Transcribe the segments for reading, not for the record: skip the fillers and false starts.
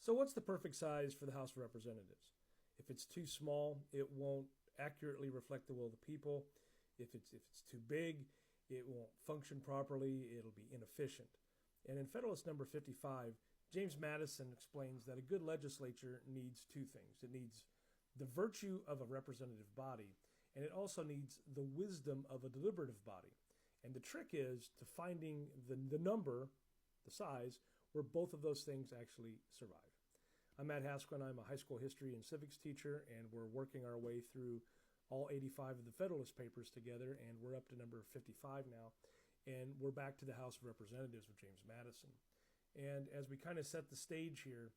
So what's the perfect size for the House of Representatives? If it's too small, it won't accurately reflect the will of the people. If it's too big, it won't function properly. It'll be inefficient. And in Federalist number 55, James Madison explains that a good legislature needs two things. It needs the virtue of a representative body, and it also needs the wisdom of a deliberative body. And the trick is to finding the number, the size, where both of those things actually survive. I'm Matt Haskell. I'm a high school history and civics teacher, and we're working our way through all 85 of the Federalist Papers together, and we're up to number 55 now. And we're back to the House of Representatives with James Madison. And as we kind of set the stage here,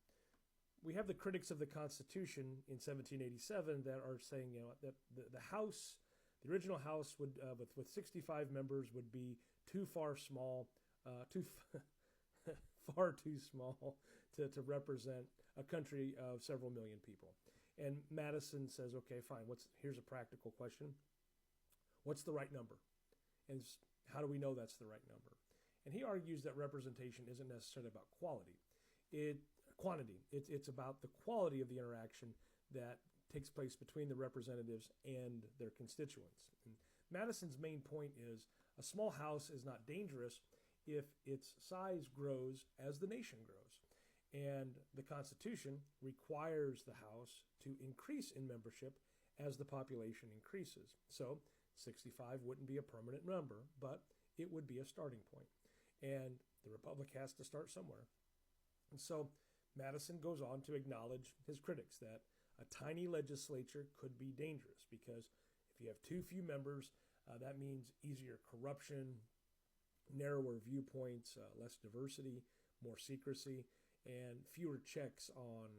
we have the critics of the Constitution in 1787 that are saying, that the House, the original House would, with 65 members, would be too far small, far too small to represent a country of several million people. And Madison says, okay, fine. Here's a practical question. What's the right number? And how do we know that's the right number? And he argues that representation isn't necessarily about quantity. It's about the quality of the interaction that takes place between the representatives and their constituents. And Madison's main point is a small house is not dangerous if its size grows as the nation grows. And the Constitution requires the House to increase in membership as the population increases. So 65 wouldn't be a permanent number, but it would be a starting point. And the Republic has to start somewhere. And so Madison goes on to acknowledge his critics that a tiny legislature could be dangerous because if you have too few members, that means easier corruption, narrower viewpoints, less diversity, more secrecy, and fewer checks on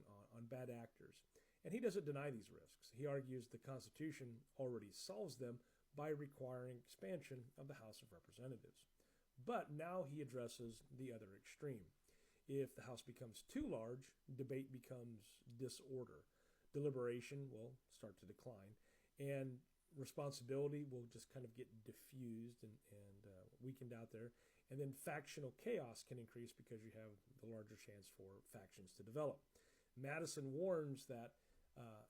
bad actors. And he doesn't deny these risks. He argues the Constitution already solves them by requiring expansion of the House of Representatives. But now he addresses the other extreme. If the House becomes too large, debate becomes disorder. Deliberation will start to decline, and responsibility will just kind of get diffused and weakened out there. And then factional chaos can increase because you have the larger chance for factions to develop. Madison warns that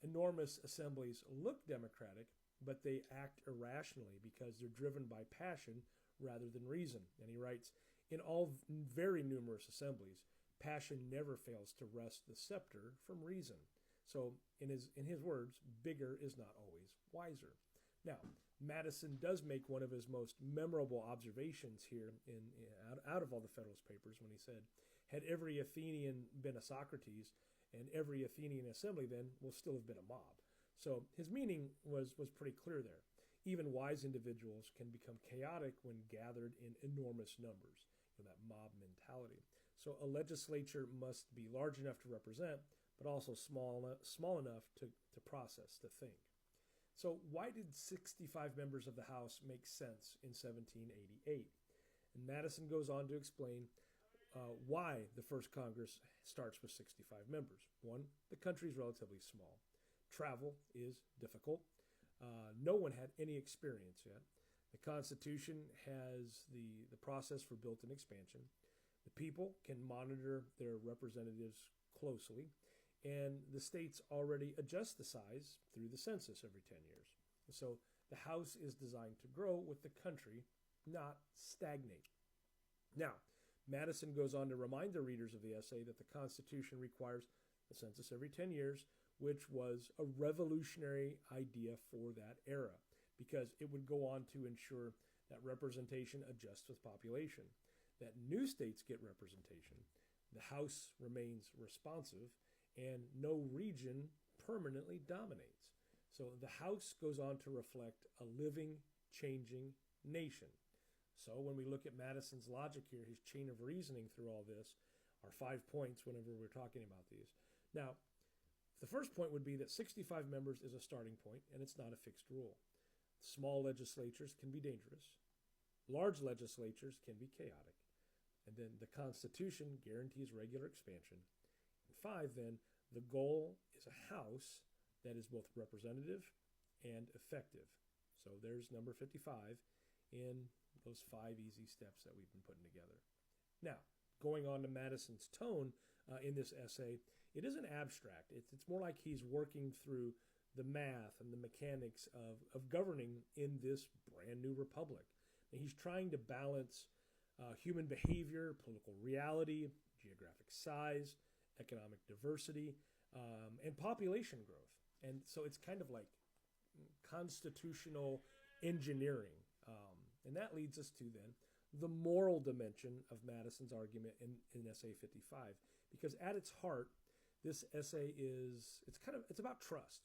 enormous assemblies look democratic, but they act irrationally because they're driven by passion rather than reason. And he writes, in all very numerous assemblies, passion never fails to wrest the scepter from reason. So in his words, bigger is not always wiser. Now, Madison does make one of his most memorable observations here out of all the Federalist Papers when he said, had every Athenian been a Socrates, and every Athenian assembly then will still have been a mob. So his meaning was pretty clear there. Even wise individuals can become chaotic when gathered in enormous numbers, that mob mentality. So a legislature must be large enough to represent, but also small enough to process, to think. So why did 65 members of the House make sense in 1788? And Madison goes on to explain why the first Congress starts with 65 members. One, the country is relatively small. Travel is difficult. No one had any experience yet. The Constitution has the process for built-in expansion. The people can monitor their representatives closely, and the states already adjust the size through the census every 10 years. So the House is designed to grow with the country, not stagnate. Now, Madison goes on to remind the readers of the essay that the Constitution requires a census every 10 years, which was a revolutionary idea for that era, because it would go on to ensure that representation adjusts with population, that new states get representation, the House remains responsive, and no region permanently dominates. So the House goes on to reflect a living, changing nation. So when we look at Madison's logic here, his chain of reasoning through all this are 5 points whenever we're talking about these. Now, the first point would be that 65 members is a starting point, and it's not a fixed rule. Small legislatures can be dangerous. Large legislatures can be chaotic. And then the Constitution guarantees regular expansion. And 5, then, the goal is a House that is both representative and effective. So there's number 55 in those 5 easy steps that we've been putting together. Now, going on to Madison's tone in this essay, it isn't abstract. It's more like he's working through the math and the mechanics of governing in this brand new republic. And he's trying to balance human behavior, political reality, geographic size, economic diversity, and population growth. And so it's kind of like constitutional engineering. And that leads us to then the moral dimension of Madison's argument in Essay 55. Because at its heart, this essay it's about trust.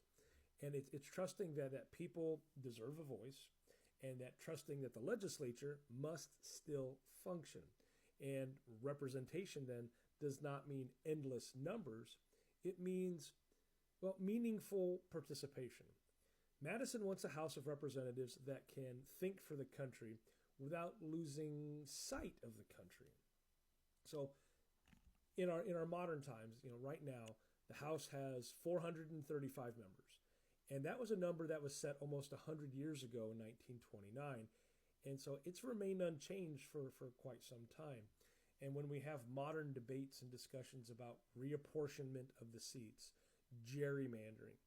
And it's trusting that people deserve a voice, and that trusting that the legislature must still function. And representation then does not mean endless numbers. It means, meaningful participation. Madison wants a House of Representatives that can think for the country without losing sight of the country. So in our modern times, right now, the House has 435 members. And that was a number that was set almost 100 years ago in 1929. And so it's remained unchanged for quite some time. And when we have modern debates and discussions about reapportionment of the seats, gerrymandering,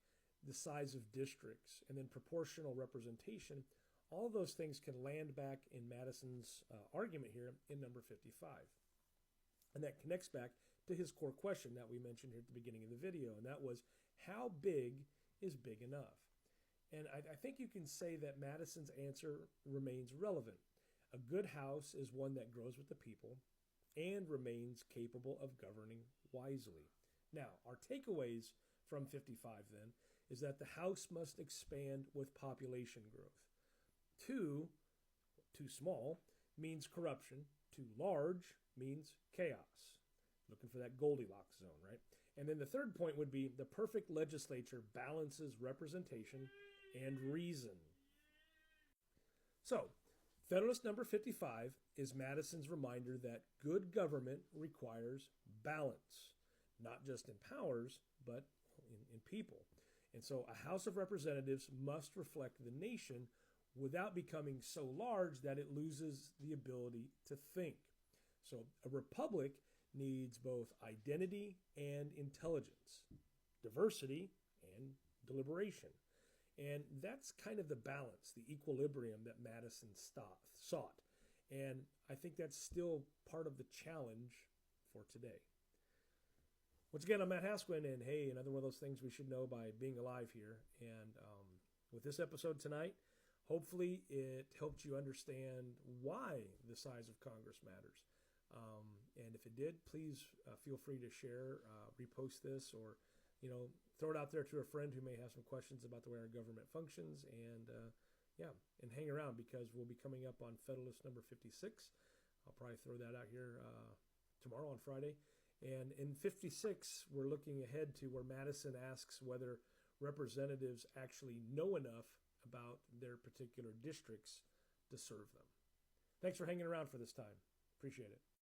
the size of districts, and then proportional representation, all of those things can land back in Madison's argument here in number 55. And that connects back to his core question that we mentioned here at the beginning of the video, and that was, how big is big enough? And I think you can say that Madison's answer remains relevant. A good house is one that grows with the people and remains capable of governing wisely. Now, our takeaways from 55 then is that the house must expand with population growth. Too small means corruption. Too large means chaos. Looking for that Goldilocks zone, right? And then the third point would be the perfect legislature balances representation and reason. So, Federalist number 55 is Madison's reminder that good government requires balance, not just in powers, but in people. And so a House of Representatives must reflect the nation without becoming so large that it loses the ability to think. So a republic needs both identity and intelligence, diversity and deliberation. And that's kind of the balance, the equilibrium that Madison sought. And I think that's still part of the challenge for today. Once again, I'm Matt Hasquin, and hey, another one of those things we should know by being alive here. And with this episode tonight, hopefully it helped you understand why the size of Congress matters. And if it did, please feel free to share, repost this, or throw it out there to a friend who may have some questions about the way our government functions. And and hang around, because we'll be coming up on Federalist number 56. I'll probably throw that out here tomorrow on Friday. And in 56, we're looking ahead to where Madison asks whether representatives actually know enough about their particular districts to serve them. Thanks for hanging around for this time. Appreciate it.